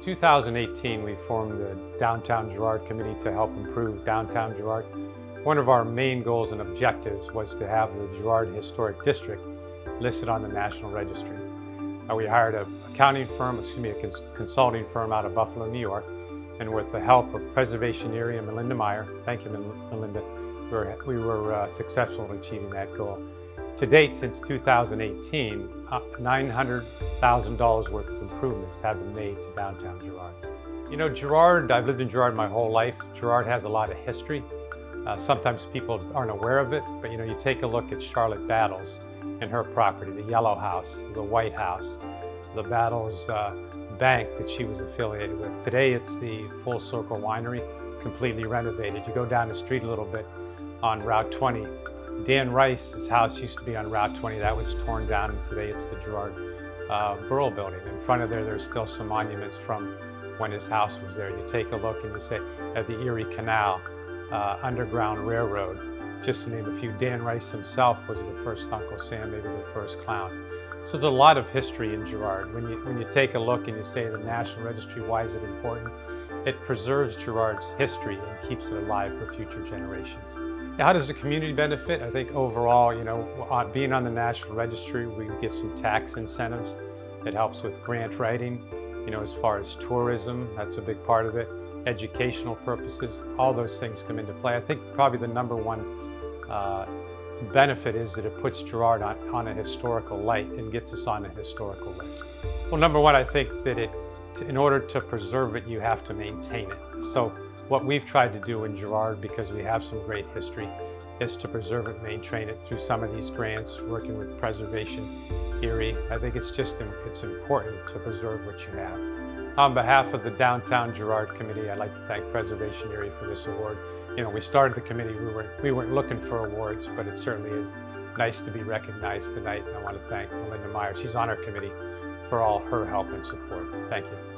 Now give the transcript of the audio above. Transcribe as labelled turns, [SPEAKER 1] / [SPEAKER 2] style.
[SPEAKER 1] 2018, we formed the Downtown Girard Committee to help improve downtown Girard. One of our main goals and objectives was to have the Girard Historic District listed on the National Registry. We hired a consulting firm out of Buffalo, New York, and with the help of Preservation Erie and Melinda Meyer, thank you, Melinda, we were successful in achieving that goal. To date, since 2018, $900,000 worth of improvements have been made to downtown Girard. You know, Girard, I've lived in Girard my whole life. Girard has a lot of history. Sometimes people aren't aware of it, but you know, you take a look at Charlotte Battles and her property, the Yellow House, the White House, the Battles bank that she was affiliated with. Today, it's the Full Circle Winery, completely renovated. You go down the street a little bit on Route 20. Dan Rice's house used to be on Route 20. That was torn down, and today it's the Girard Borough Building. In front of there's still some monuments from when his house was there. You take a look and you say, at the Erie Canal, Underground Railroad, just to name a few. Dan Rice himself was the first Uncle Sam, maybe the first clown. So there's a lot of history in Girard. When you take a look and you say the National Registry, why is it important? It preserves Girard's history and keeps it alive for future generations. How does the community benefit? I think overall, you know, being on the National Registry, we get some tax incentives. It helps with grant writing, you know, as far as tourism, that's a big part of it. Educational purposes, all those things come into play. I think probably the number one benefit is that it puts Girard on a historical light and gets us on a historical list. Well, number one, I think that in order to preserve it, you have to maintain it. So what we've tried to do in Girard, because we have some great history, is to preserve it, maintain it through some of these grants, working with Preservation Erie. I think it's important to preserve what you have. On behalf of the Downtown Girard Committee, I'd like to thank Preservation Erie for this award. You know, we started the committee, we weren't looking for awards, but it certainly is nice to be recognized tonight. And I want to thank Melinda Meyer, she's on our committee, for all her help and support. Thank you.